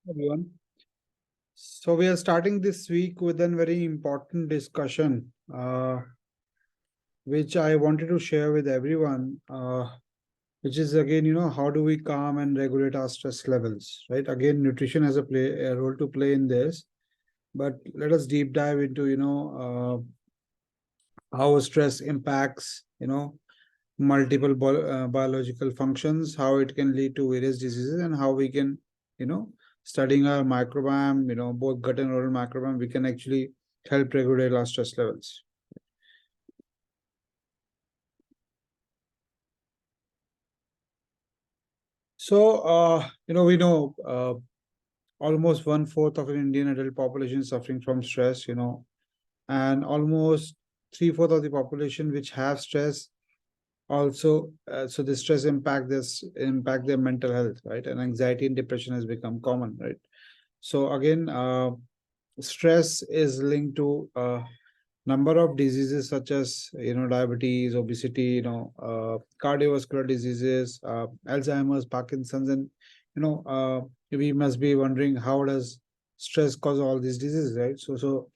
Everyone. So we are starting this week with a very important discussion, which I wanted to share with everyone, which is again, how do we calm and regulate our stress levels, right? Again, nutrition has a role to play in this, but let us deep dive into, how stress impacts, multiple biological functions, how it can lead to various diseases, and how we can, you know, studying our microbiome, both gut and oral microbiome, we can actually help regulate our stress levels. So, we know almost one-fourth of an Indian adult population is suffering from stress, and almost three-fourths of the population which have stress also so the stress impact their mental health, right? And anxiety and depression has become common, right? So again, stress is linked to a number of diseases such as diabetes, obesity, cardiovascular diseases, Alzheimer's, Parkinsons, and we must be wondering how does stress cause all these diseases, right? So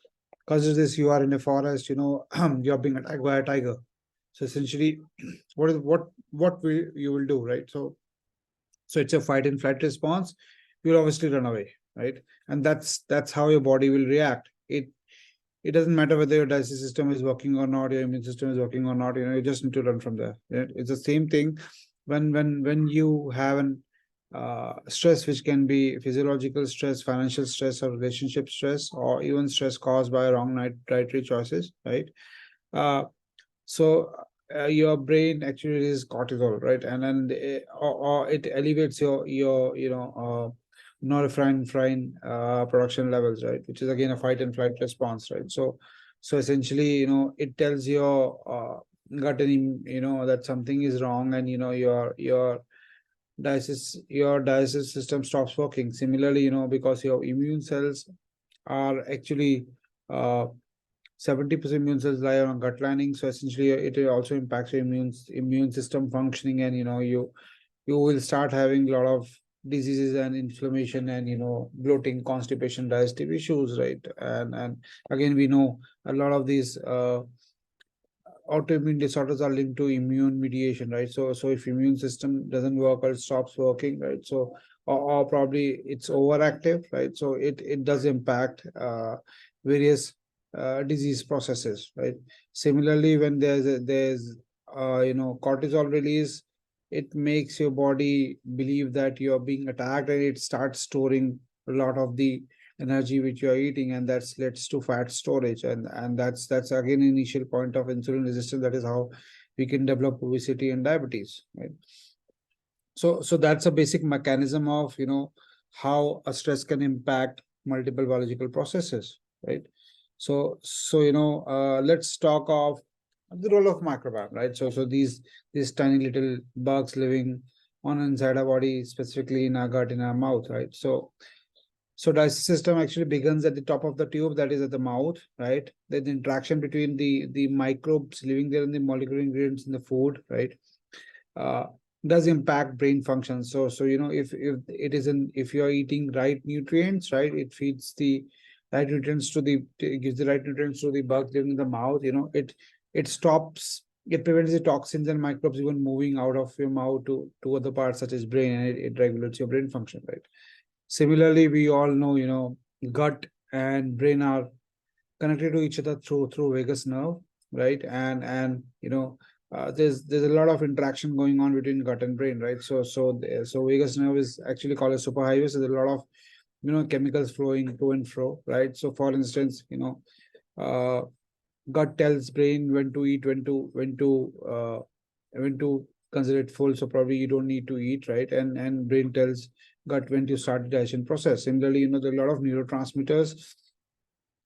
causes this, you are in a forest, you're being attacked by a tiger. So essentially, you will do, right? So it's a fight and flight response. You'll obviously run away, right? And that's how your body will react. It doesn't matter whether your digestive system is working or not, your immune system is working or not. You just need to run from there. Right? It's the same thing when you have an stress, which can be physiological stress, financial stress, or relationship stress, or even stress caused by wrong dietary choices, right? Uh, so your brain actually releases cortisol, right? And then or it elevates your norepinephrine production levels, right? Which is again a fight and flight response, right? So essentially, it tells your gut and that something is wrong, and your digestive system stops working. Similarly, because your immune cells are actually uh, 70% immune cells lie on gut lining. So essentially, it also impacts your immune system functioning, and you will start having a lot of diseases and inflammation, and bloating, constipation, digestive issues, right? And again, we know a lot of these autoimmune disorders are linked to immune mediation, right? So if immune system doesn't work or it stops working, right? So or probably it's overactive, right? So it does impact various disease processes, right? Similarly, when there's cortisol release, it makes your body believe that you're being attacked, and it starts storing a lot of the energy which you are eating, and that's leads to fat storage, and that's again initial point of insulin resistance. That is how we can develop obesity and diabetes, right? So that's a basic mechanism of how a stress can impact multiple biological processes, right? So let's talk of the role of microbiome, right? So these tiny little bugs living on inside our body, specifically in our gut, in our mouth, right? So digestive system actually begins at the top of the tube, that is at the mouth, right? Then the interaction between the microbes living there and the molecular ingredients in the food, right? Uh, does impact brain function. So if it is if you are eating right nutrients, right, it feeds the right nutrients to it gives the right nutrients to the bugs living in the mouth. It prevents the toxins and microbes even moving out of your mouth to other parts such as brain, and it regulates your brain function, right? Similarly, we all know, gut and brain are connected to each other through vagus nerve, right? And there's a lot of interaction going on between gut and brain, right? So vagus nerve is actually called a superhighway. So there's a lot of chemicals flowing to and fro, right? So for instance, uh, gut tells brain when to eat, when to consider it full. So probably you don't need to eat, right? And brain tells gut when to start the digestion process. Similarly, there are a lot of neurotransmitters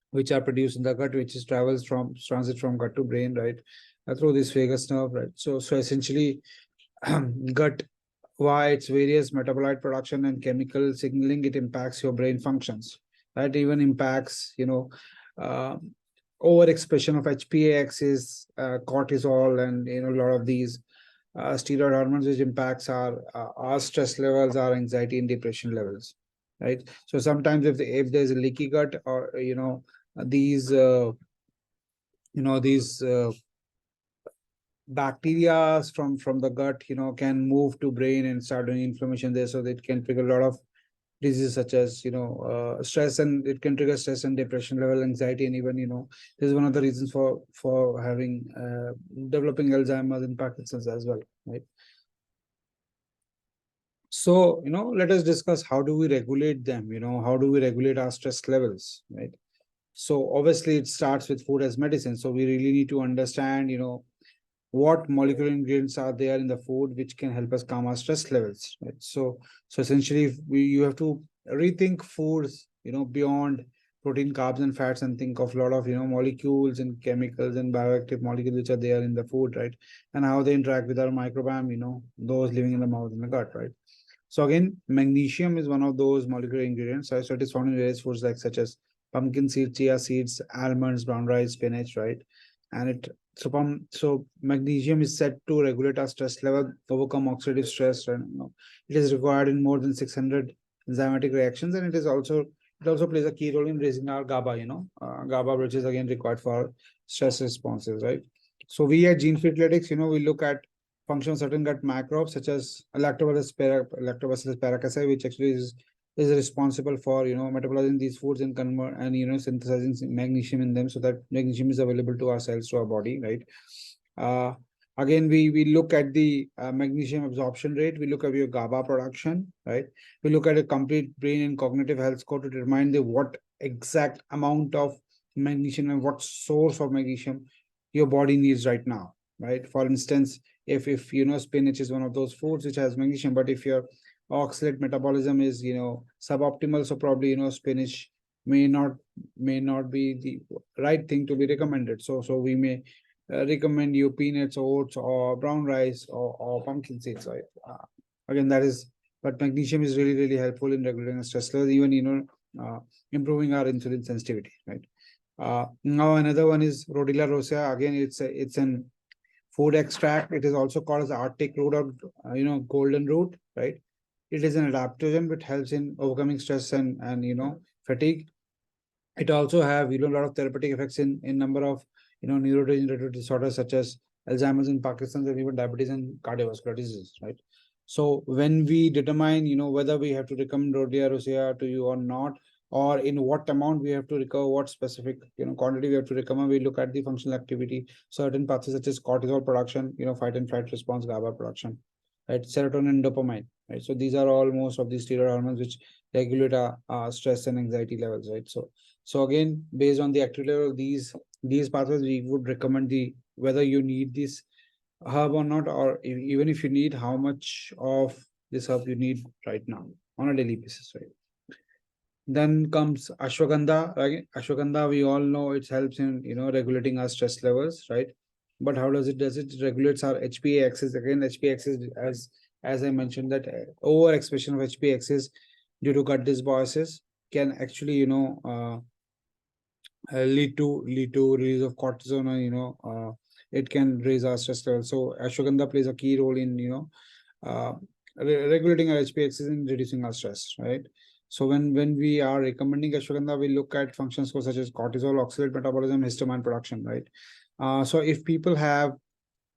which are produced in the gut, which is travels from transit from gut to brain, right? Through this vagus nerve, right? So essentially, gut, via its various metabolite production and chemical signaling, it impacts your brain functions. That even impacts, uh, overexpression of HPA axis, cortisol, and a lot of these steroid hormones, which impacts our stress levels, our anxiety and depression levels. right? So sometimes if there's a leaky gut, or these these bacteria from the gut can move to brain and start doing inflammation there, so that can trigger a lot of diseases such as stress, and it can trigger stress and depression level, anxiety, and even this is one of the reasons for having developing Alzheimer's and Parkinson's as well, right? So let us discuss, how do we regulate them, how do we regulate our stress levels, right? So obviously it starts with food as medicine, so we really need to understand what molecular ingredients are there in the food which can help us calm our stress levels, right? So essentially, you have to rethink foods beyond protein, carbs, and fats, and think of a lot of molecules and chemicals and bioactive molecules which are there in the food, right? And how they interact with our microbiome, those living in the mouth and the gut, right? So again, magnesium is one of those molecular ingredients. So it is found in various foods like such as pumpkin seeds, chia seeds, almonds, brown rice, spinach, right? And so magnesium is said to regulate our stress level, overcome oxidative stress, and it is required in more than 600 enzymatic reactions, and it also plays a key role in raising our GABA, GABA, which is again required for stress responses, right? So we at Gene Freakletics, we look at function of certain gut microbes such as lactobacillus paracasi, which actually is responsible for metabolizing these foods and convert and synthesizing magnesium in them, so that magnesium is available to our cells, to our body, right? uh, Again, we look at the magnesium absorption rate, we look at your GABA production, right? We look at a complete brain and cognitive health score to determine the what exact amount of magnesium and what source of magnesium your body needs right now, right? For instance, if spinach is one of those foods which has magnesium, but if your oxalate metabolism is suboptimal, so probably spinach may not be the right thing to be recommended. So we may recommend you peanuts, oats, or brown rice, or pumpkin seeds, right? Again, but magnesium is really, really helpful in regulating stress levels, even improving our insulin sensitivity, right? Now another one is Rhodiola rosea. Again, it's an food extract. It is also called as Arctic root, or golden root, right? It is an adaptogen which helps in overcoming stress and fatigue. It also have a lot of therapeutic effects in number of neurodegenerative disorders such as Alzheimer's and Parkinson's, and even diabetes and cardiovascular diseases, right? So when we determine whether we have to recommend Rhodiola rosea to you or not, or in what amount we have to recover, what specific quantity we have to recommend, we look at the functional activity, certain pathways such as cortisol production, fight and flight response, GABA production, right? Serotonin and dopamine, right? So these are all most of these steroid hormones which regulate our stress and anxiety levels, right? So again, based on the activity level of these pathways, we would recommend the whether you need this herb or not, or even if you need, how much of this herb you need right now on a daily basis, right? Then comes ashwagandha. Right? Ashwagandha, we all know it helps in regulating our stress levels, right? But how does it? Does it regulates our HPA axis? Again, HPA axis, as I mentioned, that overexpression of HPA axis due to gut dysbiosis can actually lead to release of cortisol, and it can raise our stress level. So ashwagandha plays a key role in uh, regulating our HPA axis and reducing our stress, right? So when we are recommending ashwagandha, we look at function scores such as cortisol, oxalate metabolism, histamine production, right? So if people have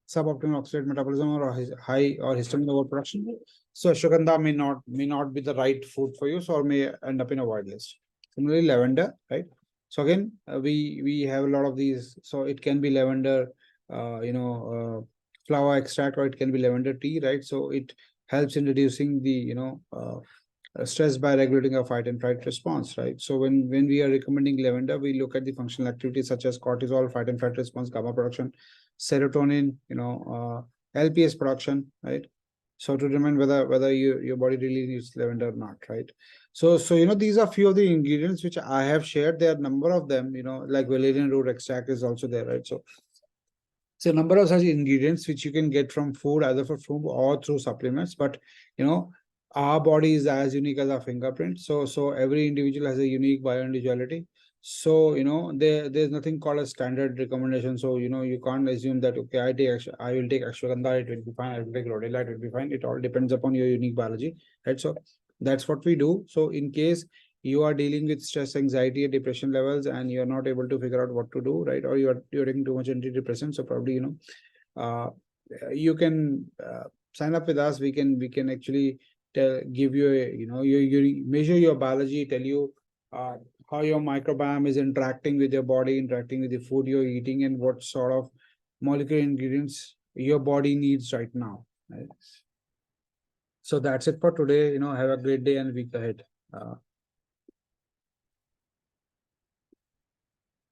suboptimal oxalate metabolism or high or histamine overproduction, so ashwagandha may not be the right food for you, so or may end up in a white list. Similarly, lavender, right? So again, we have a lot of these. So it can be lavender, flower extract, or it can be lavender tea, right? So it helps in reducing the stress by regulating our fight and flight response, right? So when we are recommending lavender, we look at the functional activities such as cortisol, fight and flight response, GABA production, serotonin, LPS production, right? So to determine whether your body really needs lavender or not, right? So these are few of the ingredients which I have shared. There are a number of them, like valerian root extract is also there, right? So a number of such ingredients which you can get from food, either for food or through supplements. But our body is as unique as our fingerprint. So every individual has a unique bioindividuality. So there's nothing called a standard recommendation. So you can't assume that okay, I will take ashwagandha, it will be fine. I will take rhodiola, it will be fine. It all depends upon your unique biology, right? So That's what we do. So in case you are dealing with stress, anxiety, and depression levels, and you're not able to figure out what to do, right? Or you're taking too much antidepressants, so probably, uh, you can sign up with us. We can actually give you a, you measure your biology, tell you uh, how your microbiome is interacting with your body, interacting with the food you're eating, and what sort of molecular ingredients your body needs right now. Right? So that's it for today. Have a great day and week ahead.